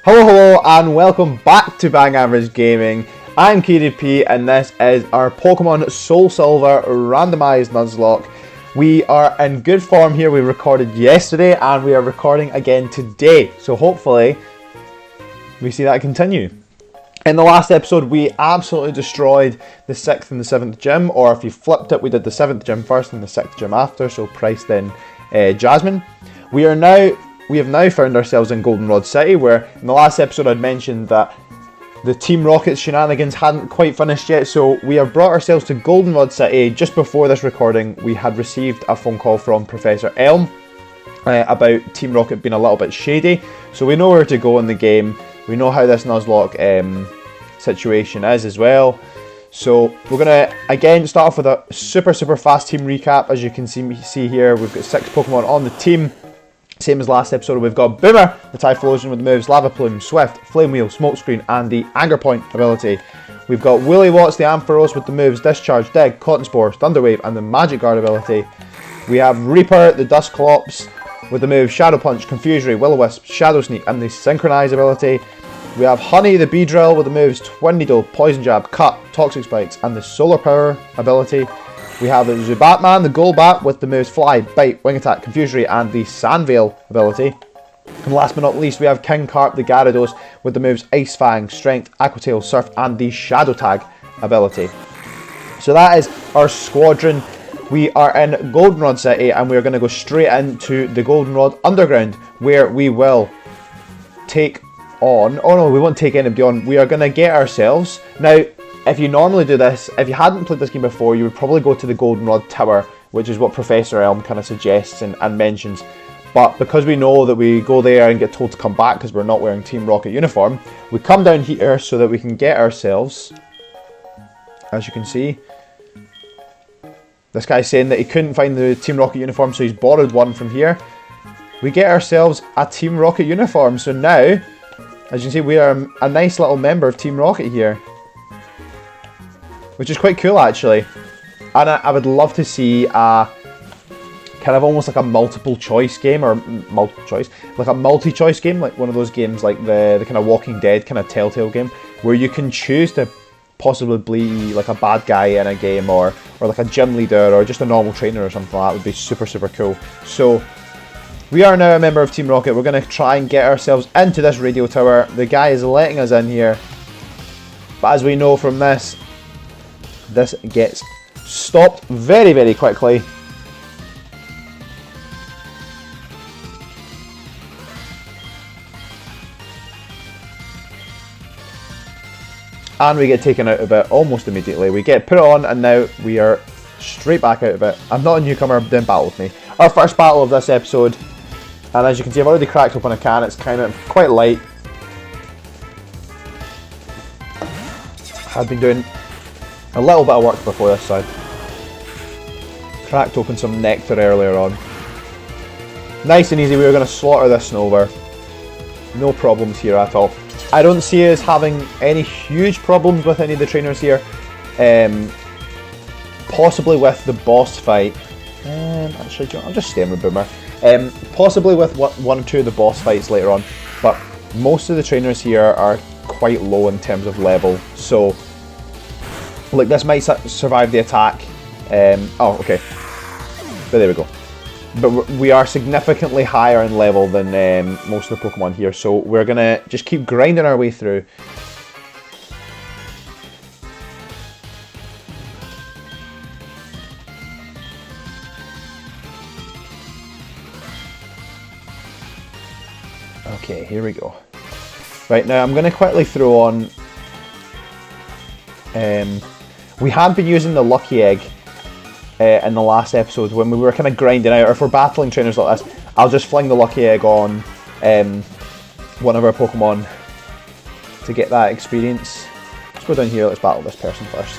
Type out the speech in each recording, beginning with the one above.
Hello and welcome back to Bang Average Gaming. I'm KDP and this is our Pokemon Soulsilver randomized Nuzlocke. We are in good form here. We recorded yesterday and we are recording again today. So hopefully we see that continue. In the last episode we absolutely destroyed the 6th and the 7th gym, or if you flipped it we did the 7th gym first and the 6th gym after, so Price then Jasmine. We have now found ourselves in Goldenrod City, where in the last episode I'd mentioned that the Team Rocket shenanigans hadn't quite finished yet, so we have brought ourselves to Goldenrod City. Just before this recording, we had received a phone call from Professor Elm about Team Rocket being a little bit shady, so we know where to go in the game. We know how this Nuzlocke situation is as well. So we're going to again start off with a super fast team recap. As you can see here, we've got 6 Pokemon on the team. Same as last episode, we've got Boomer, the Typhlosion with the moves Lava Plume, Swift, Flame Wheel, Smokescreen, and the Anger Point ability. We've got Willy Watts, the Ampharos with the moves Discharge, Dig, Cotton Spore, Thunder Wave, and the Magic Guard ability. We have Reaper, the Dusclops with the moves Shadow Punch, Confusion Ray, Will-O-Wisp, Shadow Sneak, and the Synchronize ability. We have Honey, the Beedrill with the moves Twin Needle, Poison Jab, Cut, Toxic Spikes, and the Solar Power ability. We have the Zubatman, the Golbat with the moves Fly, Bite, Wing Attack, Confusion Ray, and the Sandveil ability. And last but not least, we have King Carp, the Gyarados with the moves Ice Fang, Strength, Aqua Tail, Surf, and the Shadow Tag ability. So that is our squadron. We are in Goldenrod City and we are going to go straight into the Goldenrod Underground, where we will take on... Oh no, we won't take anybody on. We are going to get ourselves... Now, if you normally do this, if you hadn't played this game before, you would probably go to the Goldenrod Tower, which is what Professor Elm kind of suggests and mentions. But because we know that we go there and get told to come back because we're not wearing Team Rocket uniform, we come down here so that we can get ourselves, as you can see, this guy's saying that he couldn't find the Team Rocket uniform, so he's borrowed one from here. We get ourselves a Team Rocket uniform, so now, as you can see, we are a nice little member of Team Rocket here. Which is quite cool actually. And I would love to see a kind of almost like a multiple choice game, or like a multi-choice game, like one of those games like the kind of Walking Dead kind of Telltale game, where you can choose to possibly be like a bad guy in a game, or like a gym leader, or just a normal trainer or something like that. Would be super cool. So we are now a member of Team Rocket. We're going to try and get ourselves into this radio tower. The guy is letting us in here, but as we know from this gets stopped very quickly. And we get taken out of it almost immediately. We get put on and now we are straight back out of it. I'm not a newcomer, didn't battle with me. Our first battle of this episode, and as you can see I've already cracked open a can. It's kind of quite light. I've been doing a little bit of work before this side. Cracked open some nectar earlier on. Nice and easy, we were going to slaughter this Snover. No problems here at all. I don't see us having any huge problems with any of the trainers here. Possibly with the boss fight. Actually, I'll just stay with Boomer. Possibly with one or two of the boss fights later on. But most of the trainers here are quite low in terms of level. So look, this might survive the attack. Oh, okay. But there we go. But we are significantly higher in level than most of the Pokemon here, so we're going to just keep grinding our way through. Okay, here we go. Right, now I'm going to quickly throw on... we had been using the Lucky Egg in the last episode when we were kind of grinding out, or if we're battling trainers like this, I'll just fling the Lucky Egg on one of our Pokemon to get that experience. Let's go down here, let's battle this person first.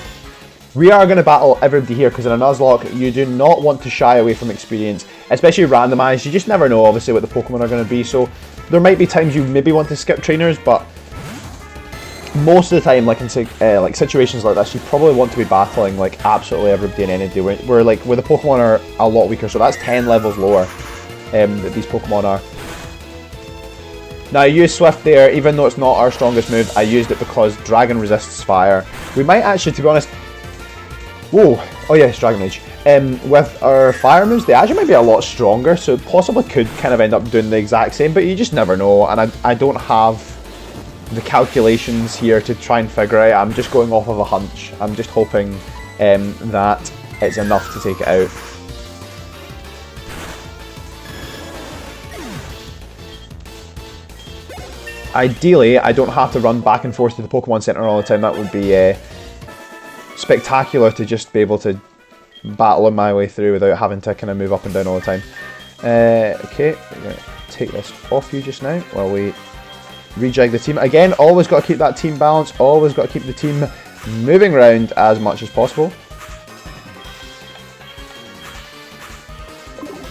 We are going to battle everybody here because in a Nuzlocke you do not want to shy away from experience, especially randomised. You just never know obviously what the Pokemon are going to be, so there might be times you maybe want to skip trainers, but most of the time, like in like situations like this, you probably want to be battling like absolutely everybody and anybody. Where the Pokemon are a lot weaker, so that's 10 levels lower that these Pokemon are. Now I used Swift there, even though it's not our strongest move, I used it because Dragon resists fire. We might actually, to be honest... Whoa! Oh yes, Dragon Rage. With our fire moves, they actually might be a lot stronger, so it possibly could kind of end up doing the exact same, but you just never know, and I don't have the calculations here to try and figure out. I'm just going off of a hunch. I'm just hoping that it's enough to take it out. Ideally, I don't have to run back and forth to the Pokemon Center all the time. That would be spectacular to just be able to battle my way through without having to kind of move up and down all the time. Okay, we're going to take this off you just now while we rejig the team. Again, always got to keep that team balance, always got to keep the team moving around as much as possible.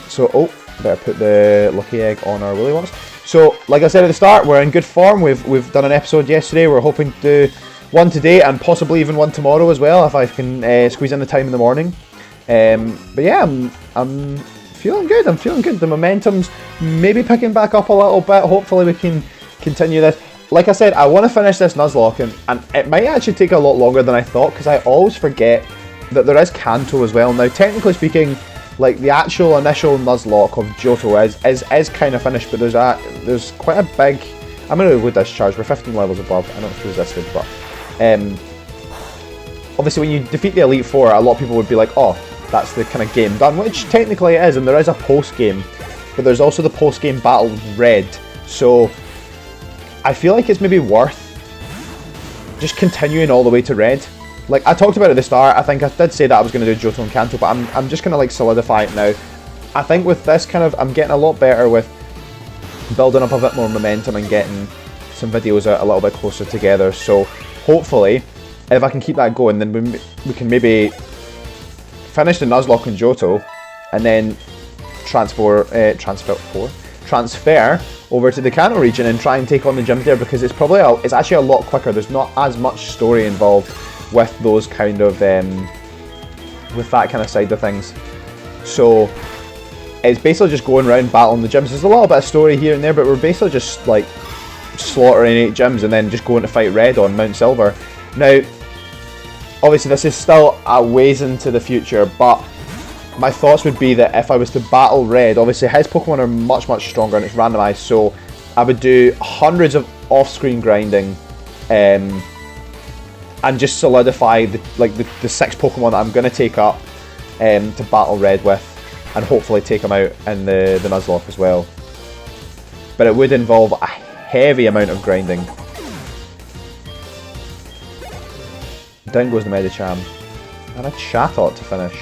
So, oh, better put the Lucky Egg on our Woollywogs. So, like I said at the start, we're in good form. We've done an episode yesterday. We're hoping to do one today and possibly even one tomorrow as well, if I can squeeze in the time in the morning. But yeah, I'm feeling good. I'm feeling good. The momentum's maybe picking back up a little bit. Hopefully we can continue this. Like I said, I want to finish this Nuzlocke, and it might actually take a lot longer than I thought, because I always forget that there is Kanto as well. Now, technically speaking, like the actual initial Nuzlocke of Johto is kind of finished, but there's quite a big... I'm going to wood discharge. We're 15 levels above. I know it's resisted, but obviously when you defeat the Elite Four, a lot of people would be like, oh, that's the kind of game done, which technically it is, and there is a post game, but there's also the post game battle with Red. So I feel like it's maybe worth just continuing all the way to Red. Like, I talked about it at the start. I think I did say that I was going to do Johto and Kanto, but I'm just going to like solidify it now. I think with this kind of, I'm getting a lot better with building up a bit more momentum and getting some videos out a little bit closer together. So hopefully, if I can keep that going, then we can maybe finish the Nuzlocke and Johto, and then transfer over to the Kanto region and try and take on the gyms there, because it's probably it's actually a lot quicker. There's not as much story involved with those kind of with that kind of side of things. So it's basically just going around battling the gyms. There's a little bit of story here and there, but we're basically just like slaughtering 8 gyms and then just going to fight Red on Mount Silver. Now, obviously this is still a ways into the future, but my thoughts would be that if I was to battle Red, obviously his Pokemon are much stronger and it's randomized, so I would do hundreds of off-screen grinding and just solidify the 6 Pokemon that I'm going to take up to battle Red with, and hopefully take them out in the Nuzlocke as well. But it would involve a heavy amount of grinding. Down goes the Medicham. And a Chatot to finish.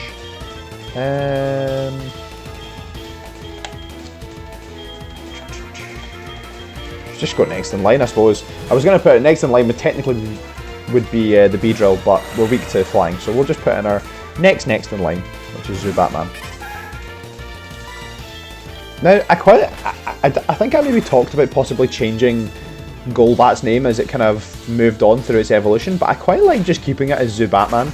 Just got next in line, I suppose. I was going to put it next in line, but technically would be the Beedrill, but we're weak to flying, so we'll just put in our next in line, which is Zubatman. Now, I think I maybe talked about possibly changing Golbat's name as it kind of moved on through its evolution, but I quite like just keeping it as Zubatman,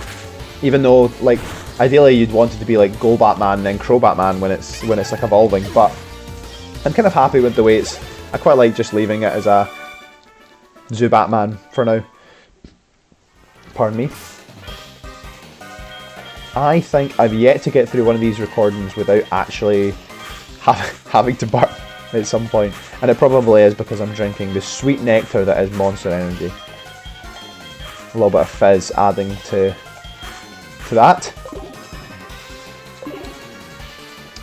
even though, like, ideally you'd want it to be like Golbatman and then Crobatman when it's like evolving, but I'm kind of happy with the way it's... I quite like just leaving it as a Zubatman for now. Pardon me. I think I've yet to get through one of these recordings without actually having to burp at some point, and it probably is because I'm drinking the sweet nectar that is Monster Energy. A little bit of fizz adding to that.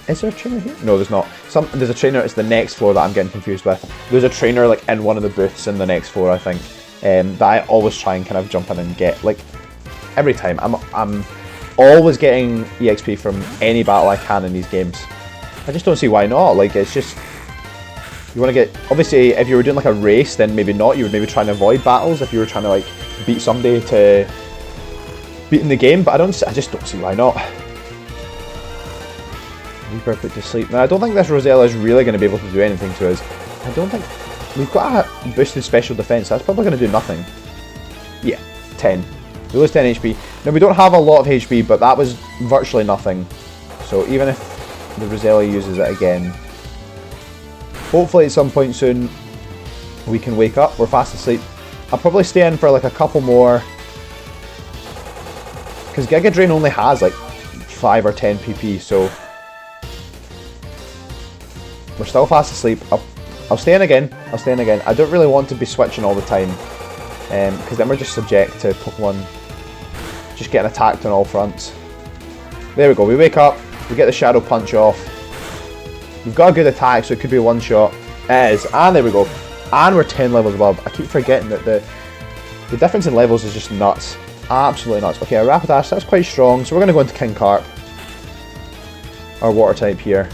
Is there a trainer here? No, there's not. There's a trainer. It's the next floor that I'm getting confused with. There's a trainer like in one of the booths in the next floor, I think, that I always try and kind of jump in and get. Like every time, I'm always getting EXP from any battle I can in these games. I just don't see why not. Like, it's just, you want to get, obviously if you were doing like a race, then maybe not. You would maybe try and avoid battles if you were trying to like beat somebody to beat in the game, but I just don't see why not. Reaper put to sleep. Now I don't think this Rosella is really going to be able to do anything to us. I don't think, we've got a boosted special defense, that's probably going to do nothing. Yeah, 10. We lose 10 HP. Now we don't have a lot of HP, but that was virtually nothing. So even if the Rosella uses it again, hopefully at some point soon We can wake up. We're fast asleep. I'll probably stay in for like a couple more. Because Giga Drain only has like 5 or 10 PP, so we're still fast asleep. I'll stay in again. I'll stay in again. I don't really want to be switching all the time, because then we're just subject to Pokemon just getting attacked on all fronts. There we go. We wake up. We get the Shadow Punch off. We've got a good attack, so it could be one shot. It is. And there we go. And we're 10 levels above. I keep forgetting that the difference in levels is just nuts. Absolutely nuts. Okay, a Rapidash, that's quite strong. So we're going to go into King Carp. Our water type here.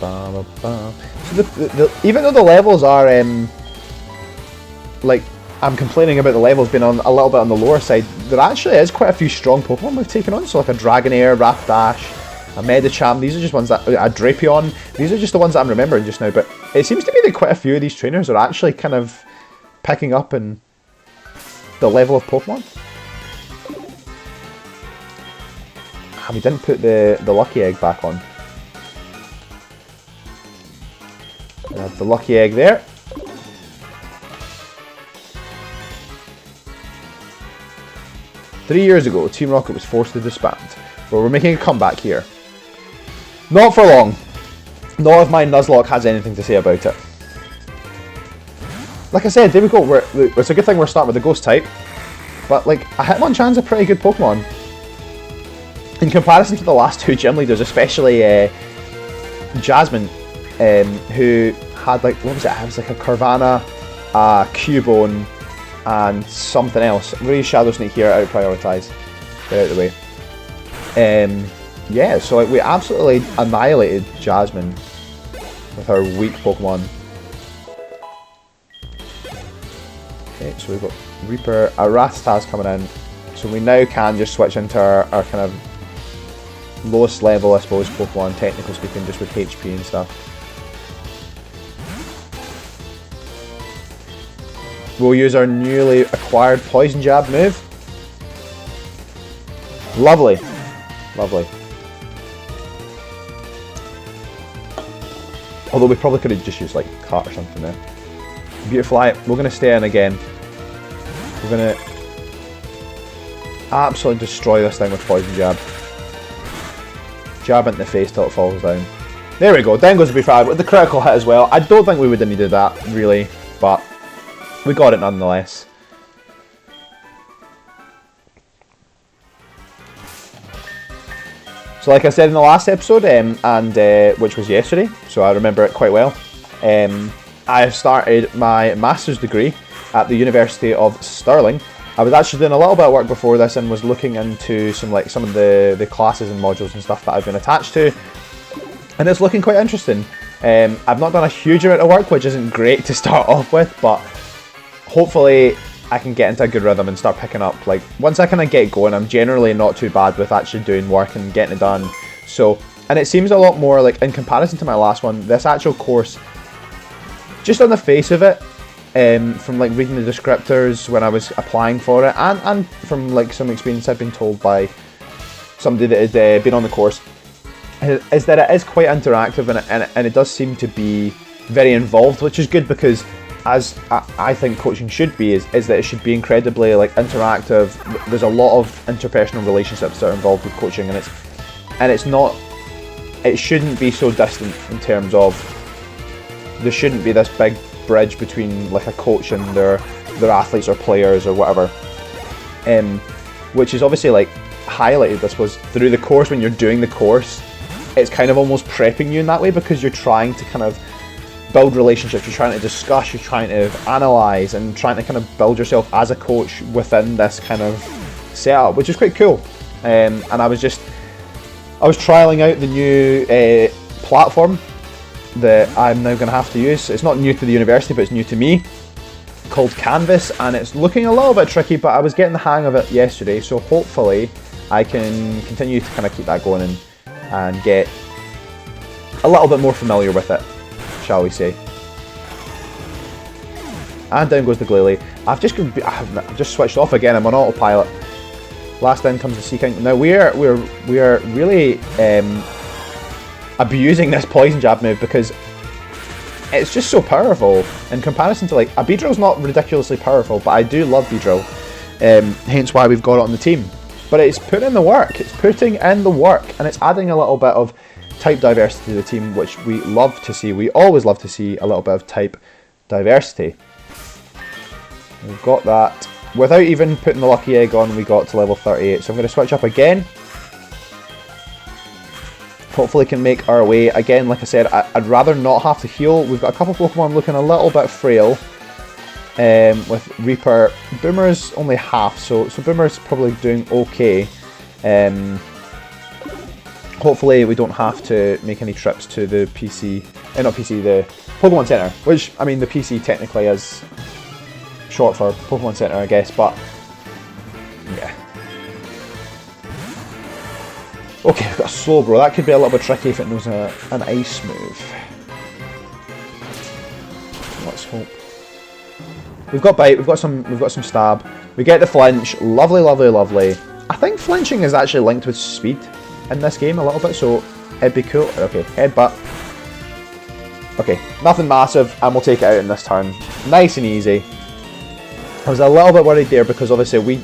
So even though the levels are, like, I'm complaining about the levels being on a little bit on the lower side, there actually is quite a few strong Pokemon we've taken on. So like a Dragonair, Rapidash, a Medicham, these are just ones that, a Drapion, these are just the ones that I'm remembering just now, but it seems to be that quite a few of these trainers are actually kind of picking up in the level of Pokemon. We didn't put the Lucky Egg back on. The Lucky Egg there. Three years ago, Team Rocket was forced to disband, but we're making a comeback here. Not for long. None of my Nuzlocke has anything to say about it. Like I said, there we go. It's a good thing we're starting with the Ghost type, but like a Hitmonchan's a pretty good Pokemon in comparison to the last two gym leaders, especially Jasmine, who had like, what was it? It was like a Carvanha, a Cubone, and something else. I'm going to use Shadow Sneak here out of Prioritise. Get out of the way. Yeah, so like, we absolutely annihilated Jasmine with our weak Pokemon. Okay, so we've got Reaper, our Rattata's coming in. So we now can just switch into our kind of lowest level, I suppose, Pokemon, technically speaking, just with HP and stuff. We'll use our newly acquired Poison Jab move. Lovely. Lovely. Although we probably could have just used like Cut or something there. Beautifly, we're going to stay in again. We're going to absolutely destroy this thing with Poison Jab. Jab into the face till it falls down. There we go, Dengo's to be fired with the critical hit as well. I don't think we would have needed that, really, but we got it nonetheless. So like I said in the last episode, which was yesterday, so I remember it quite well, I have started my master's degree at the University of Stirling. I was actually doing a little bit of work before this and was looking into some of the classes and modules and stuff that I've been attached to, and it's looking quite interesting. I've not done a huge amount of work, which isn't great to start off with, but hopefully I can get into a good rhythm and start picking up. Like, once I kind of get going, I'm generally not too bad with actually doing work and getting it done. So, and it seems a lot more, like, in comparison to my last one, this actual course, just on the face of it, from like reading the descriptors when I was applying for it, and from like some experience I've been told by somebody that has been on the course, is that it is quite interactive, and it does seem to be very involved, which is good, because as I think coaching should be, is that it should be incredibly like interactive. There's a lot of interpersonal relationships that are involved with coaching, and it shouldn't be so distant in terms of, there shouldn't be this big bridge between like a coach and their athletes or players or whatever, which is obviously like highlighted, I suppose, through the course. When you're doing the course, it's kind of almost prepping you in that way, because you're trying to kind of build relationships, you're trying to discuss, you're trying to analyze, and trying to kind of build yourself as a coach within this kind of setup, which is quite cool. And I was trialing out the new platform that I'm now going to have to use. It's not new to the university, but it's new to me, called Canvas, and it's looking a little bit tricky, but I was getting the hang of it yesterday, so hopefully I can continue to kind of keep that going and get a little bit more familiar with it, shall we say. And down goes the Glalie. I've just switched off again. I'm on autopilot. Last in comes the Seaking. Now we are really abusing this Poison Jab move, because it's just so powerful in comparison to, like, a Beedrill's not ridiculously powerful, but I do love Beedrill, hence why we've got it on the team. But it's putting in the work, and it's adding a little bit of type diversity to the team, which we love to see. We always love to see a little bit of type diversity. We've got that. Without even putting the lucky egg on, we got to level 38, so I'm going to switch up again. Hopefully can make our way. Again, like I said, I'd rather not have to heal. We've got a couple Pokemon looking a little bit frail. With Reaper. Boomer's only half, so Boomer's probably doing okay. Hopefully we don't have to make any trips to the PC, not PC, the Pokemon Center. Which, I mean, the PC technically is short for Pokemon Center, I guess, but yeah. Okay, we've got a Slowbro. That could be a little bit tricky if it knows an ice move. Let's hope. We've got Bite, we've got some Stab. We get the Flinch. Lovely, lovely, lovely. I think flinching is actually linked with speed in this game a little bit, so it'd be cool. Okay, Headbutt. Okay, nothing massive, and we'll take it out in this turn. Nice and easy. I was a little bit worried there because obviously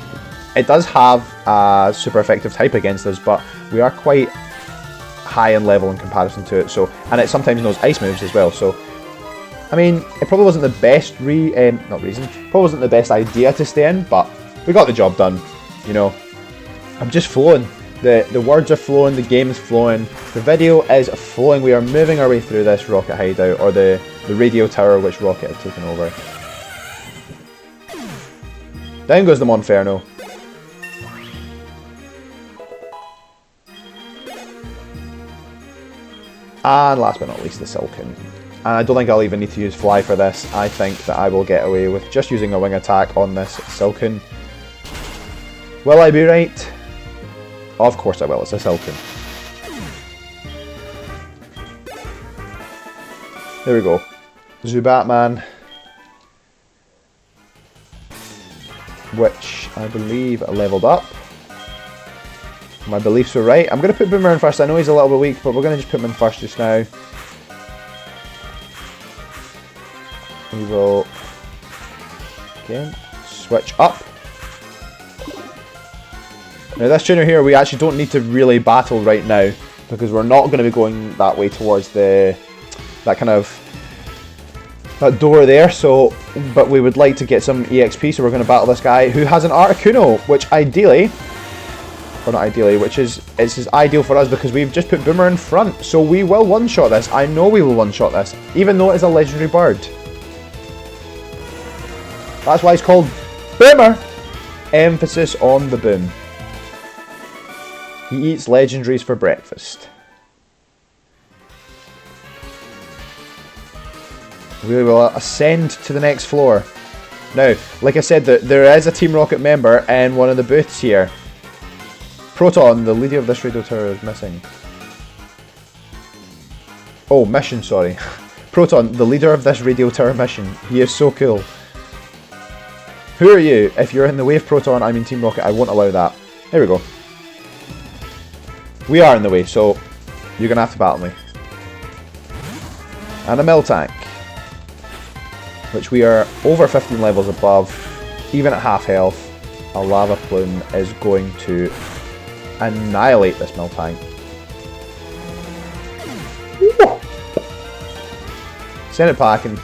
it does have a super effective type against us, but we are quite high in level in comparison to it. So, and it sometimes knows ice moves as well. So, I mean, it probably wasn't the best probably wasn't the best idea to stay in, but we got the job done. You know, I'm just flowing. The words are flowing. The game is flowing. The video is flowing. We are moving our way through this Rocket hideout, or the radio tower which Rocket had taken over. Down goes the Monferno. And last but not least, the Silken. And I don't think I'll even need to use Fly for this. I think that I will get away with just using a wing attack on this Silken. Will I be right? Of course I will, it's a Silken. There we go. Zubatman. Which I believe leveled up. My beliefs were right. I'm going to put Boomer in first. I know he's a little bit weak, but we're going to just put him in first just now. We will again switch up. Now this trainer here, we actually don't need to really battle right now because we're not going to be going that way towards that door there. So, but we would like to get some EXP, so we're going to battle this guy who has an Articuno, which ideally. Or not ideally, which is ideal for us because we've just put Boomer in front. So we will one-shot this. I know we will one-shot this, even though it is a legendary bird. That's why it's called Boomer. Emphasis on the boom. He eats legendaries for breakfast. We will ascend to the next floor. Now, like I said, there is a Team Rocket member in one of the booths here. Proton, the leader of this radio tower, is missing. Oh, mission, sorry. Proton, the leader of this radio tower mission. He is so cool. Who are you? If you're in the way of Proton, I mean Team Rocket, I won't allow that. Here we go. We are in the way, so you're going to have to battle me. And a Miltank, which we are over 15 levels above. Even at half health, a Lava Plume is going to annihilate this Miltank. Send it packing.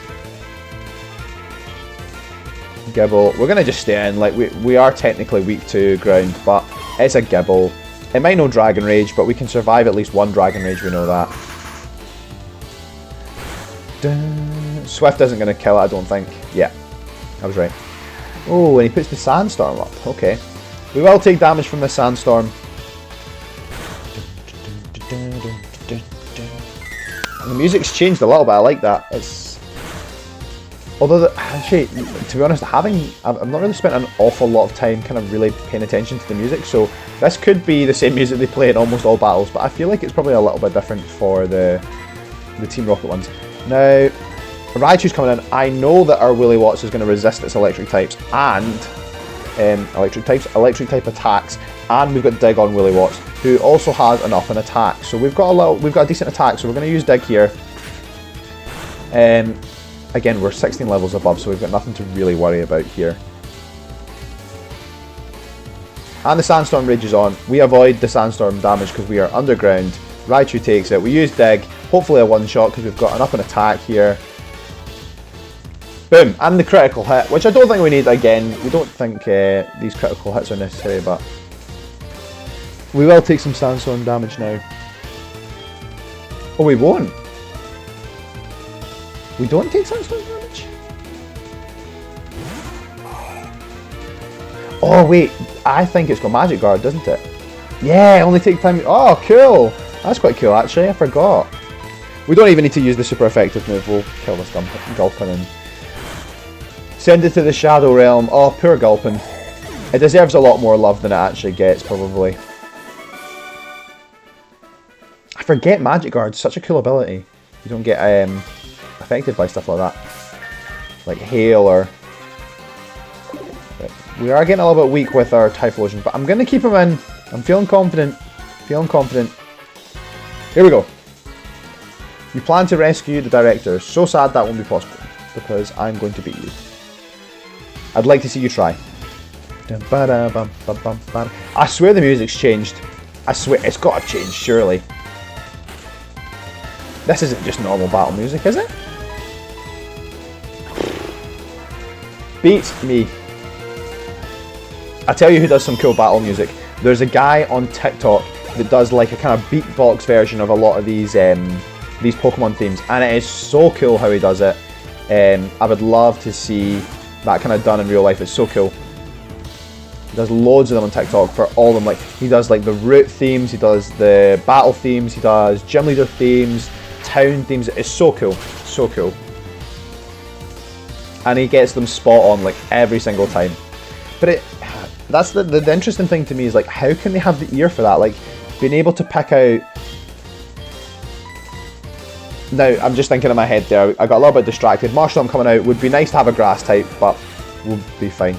Gibble. We're going to just stay in. Like we are technically weak to ground, but it's a Gibble. It might know Dragon Rage, but we can survive at least one Dragon Rage, we know that. Swift isn't going to kill it, I don't think. Yeah, I was right. Oh, and he puts the Sandstorm up. Okay. We will take damage from the Sandstorm. The music's changed a little bit, I like that. It's... Although, actually, to be honest, I've not really spent an awful lot of time kind of really paying attention to the music, so this could be the same music they play in almost all battles, but I feel like it's probably a little bit different for the Team Rocket ones. Now, Raichu's coming in. I know that our Willy Watts is going to resist its electric types and electric type attacks, and we've got Dig on Willy Watts, who also has an up and attack. So we've got a decent attack. So we're going to use Dig here. Again, we're 16 levels above, so we've got nothing to really worry about here. And the sandstorm rages on. We avoid the sandstorm damage because we are underground. Raichu takes it. We use dig. Hopefully a one-shot because we've got an up and attack here. Boom. And the critical hit, which I don't think we need again. We don't think these critical hits are necessary, but we will take some sandstorm damage now. Oh, we won't. We don't take sandstorm damage? Oh, wait. I think it's got Magic Guard, doesn't it? Yeah, only take time. Oh, cool. That's quite cool, actually. I forgot. We don't even need to use the super effective move. We'll kill this Gulpin and send it to the Shadow Realm. Oh, poor Gulpin. It deserves a lot more love than it actually gets, probably. I forget Magic Guard's such a cool ability. You don't get affected by stuff like that. Like hail or... We are getting a little bit weak with our Typhlosion, but I'm going to keep him in. I'm feeling confident. Feeling confident. Here we go. You plan to rescue the director. So sad that won't be possible, because I'm going to beat you. I'd like to see you try. I swear the music's changed. I swear, it's got to change, surely. This isn't just normal battle music, is it? Beat me. I tell you who does some cool battle music. There's a guy on TikTok that does like a kind of beatbox version of a lot of these Pokemon themes, and it is so cool how he does it. I would love to see that kind of done in real life. It's so cool. He does loads of them on TikTok for all of them. Like he does like the route themes, he does the battle themes, he does gym leader themes, town themes. It's so cool, so cool. And he gets them spot on like every single time. But that's the interesting thing to me is like, how can they have the ear for that? Like being able to pick out. Now I'm just thinking in my head there. I got a little bit distracted. Marshstorm coming out would be nice to have a grass type, but we'll be fine.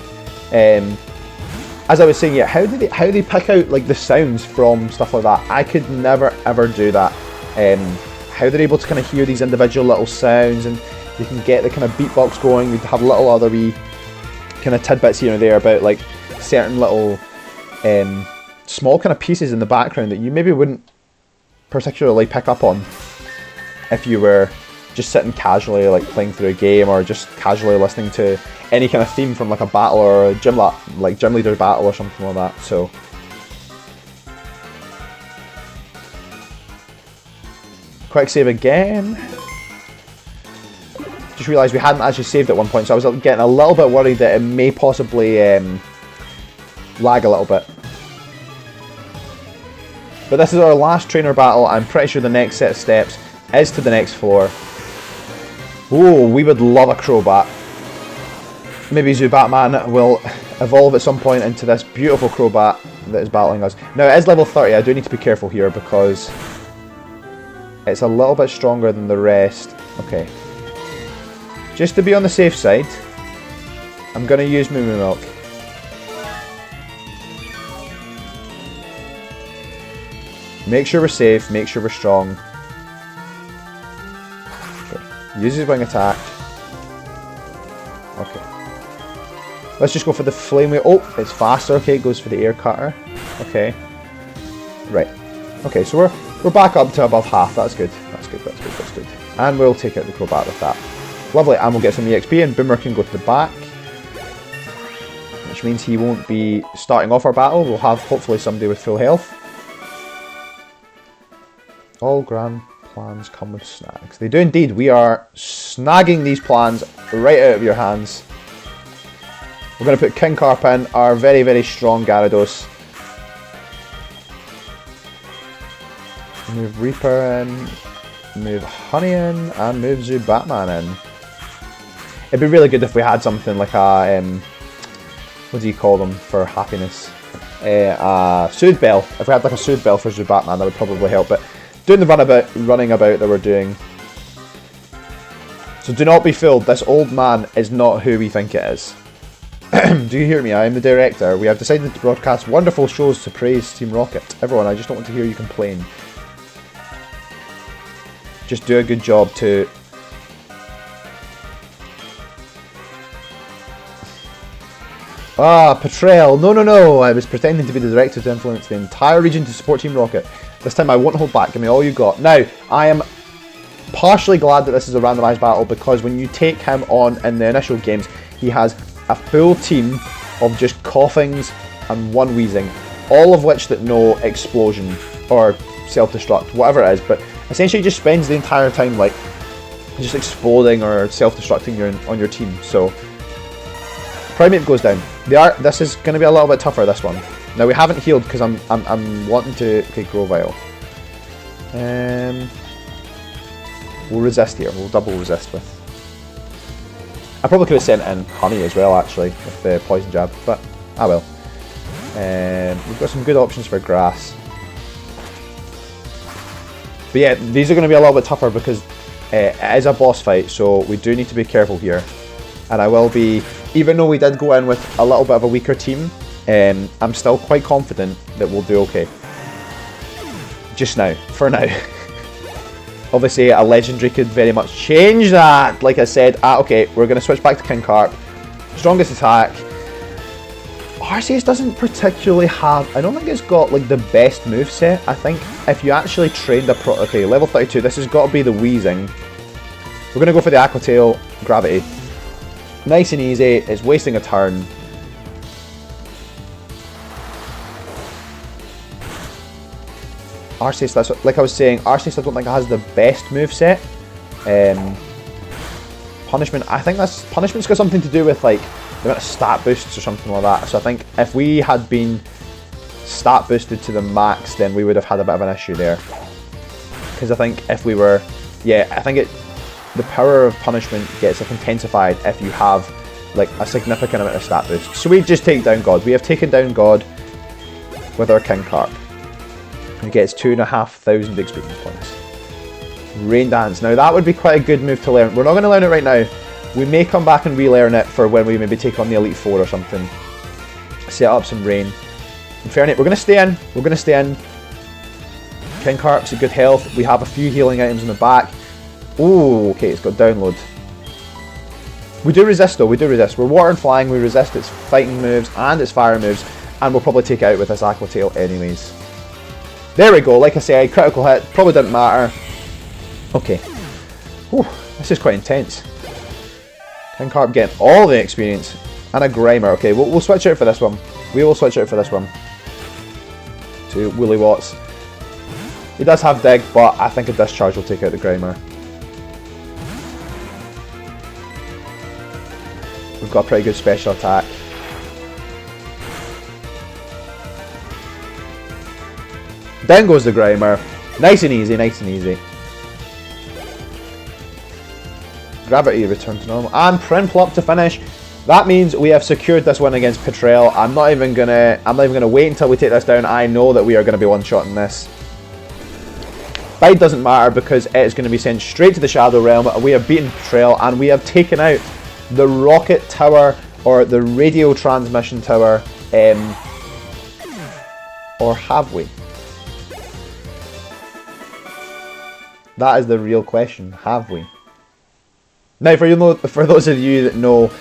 As I was saying, yeah, how do they pick out like the sounds from stuff like that? I could never ever do that. How they're able to kind of hear these individual little sounds, and they can get the kind of beatbox going. We have little other wee kind of tidbits here and there about like certain little small kind of pieces in the background that you maybe wouldn't particularly pick up on if you were just sitting casually like playing through a game, or just casually listening to any kind of theme from like a battle or a gym leader battle or something like that. So quick save again. Just realised we hadn't actually saved at one point, so I was getting a little bit worried that it may possibly lag a little bit. But this is our last trainer battle. I'm pretty sure the next set of steps is to the next floor. Ooh, we would love a Crobat. Maybe Zubatman will evolve at some point into this beautiful Crobat that is battling us. Now it is level 30, I do need to be careful here because it's a little bit stronger than the rest. Okay. Just to be on the safe side, I'm going to use Moo Moo Milk. Make sure we're safe, make sure we're strong. Okay. Use his wing attack. Okay. Let's just go for the flame wheel. Oh, it's faster. Okay, it goes for the air cutter. Okay. Right. Okay, so we're back up to above half. That's good. That's good, that's good, that's good. And we'll take out the Crobat with that. Lovely, and we'll get some EXP, and Boomer can go to the back. Which means he won't be starting off our battle. We'll have, hopefully, somebody with full health. All grand plans come with snags. They do indeed. We are snagging these plans right out of your hands. We're going to put King Carp in, our very, very strong Gyarados. Move Reaper in, move Honey in, and move Zubatman in. It'd be really good if we had something like a, what do you call them for happiness? A Soothe Bell. If we had like a Soothe Bell for Zubatman, that would probably help. But doing the running about that we're doing. So do not be fooled. This old man is not who we think it is. Do you hear me? I am the director. We have decided to broadcast wonderful shows to praise Team Rocket. Everyone, I just don't want to hear you complain. Just do a good job to Ah, PETREL. No, no, no. I was pretending to be the director to influence the entire region to support Team Rocket. This time I won't hold back. Give me all you got. Now, I am partially glad that this is a randomised battle because when you take him on in the initial games, he has a full team of just coughings and one wheezing, all of which that know explosion or self-destruct, whatever it is, but essentially just spends the entire time like just exploding or self-destructing on your team. So Primate goes down. This is going to be a little bit tougher, this one. Now we haven't healed because I'm wanting to grow Vile. We'll resist here. We'll double resist with. I probably could have sent in honey as well, actually, with the poison jab, but I will. We've got some good options for grass. But yeah, these are going to be a little bit tougher because it is a boss fight, so we do need to be careful here. And I will be, even though we did go in with a little bit of a weaker team, I'm still quite confident that we'll do okay. Just now, for now. Obviously, a legendary could very much change that. Like I said, okay, we're going to switch back to King Carp. Strongest attack. Arceus doesn't particularly have, I don't think it's got like the best moveset. I think if you actually trained a okay, level 32, this has got to be the Wheezing. We're going to go for the Aqua Tail, Gravity. Nice and easy, it's wasting a turn. Arceus, that's what, like I was saying, Arceus I don't think it has the best moveset. Punishment, I think Punishment's got something to do with like the amount of stat boosts or something like that. So I think if we had been stat boosted to the max, then we would have had a bit of an issue there. Because I think if we were, yeah, I think the power of Punishment gets like intensified if you have like a significant amount of stat boost. So we just take down God. We have taken down God with our King Carp. He gets 2,500 experience points. Rain Dance. Now that would be quite a good move to learn. We're not going to learn it right now. We may come back and relearn it for when we maybe take on the Elite Four or something. Set up some Rain. Infernape. We're going to stay in. We're going to stay in. King Carp's a good health. We have a few healing items in the back. Oh, okay, it's got download. We do resist though. We do resist. We're water and flying. We resist its fighting moves and its fire moves, and we'll probably take it out with this Aqua Tail anyways. There we go, like I say, critical hit, probably didn't matter. Okay. Whew, this is quite intense. King Carp getting all the experience. And a Grimer. Okay, we'll switch out for this one. We will switch out for this one. To Woolly Watts. He does have Dig, but I think a Discharge will take out the Grimer. We've got a pretty good special attack. Down goes the Grimer. Nice and easy, nice and easy. Gravity return to normal. And Prinplup to finish. That means we have secured this win against PETREL. I'm not even gonna wait until we take this down. I know that we are gonna be one-shotting this. Bide doesn't matter because it is going to be sent straight to the Shadow Realm. We have beaten PETREL and we have taken out the Rocket Tower, or the Radio Transmission Tower, or have we? That is the real question. Have we? Now, for those of you that know,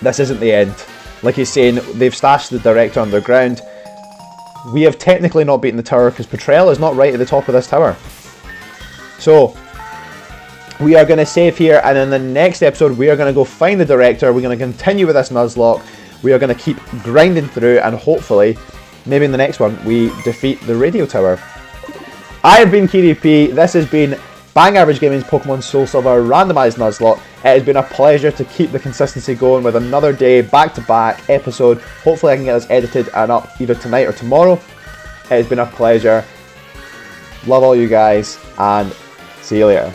this isn't the end. Like he's saying, they've stashed the Director underground. We have technically not beaten the tower because PETREL is not right at the top of this tower. So, we are going to save here, and in the next episode, we are going to go find the Director. We're going to continue with this Nuzlocke. We are going to keep grinding through, and hopefully, maybe in the next one, we defeat the Radio Tower. I have been KDP. This has been Bang Average Gaming's Pokemon Soulsilver Randomised Nuzlocke. It has been a pleasure to keep the consistency going with another day, back-to-back episode. Hopefully I can get this edited and up either tonight or tomorrow. It has been a pleasure. Love all you guys, and see you later.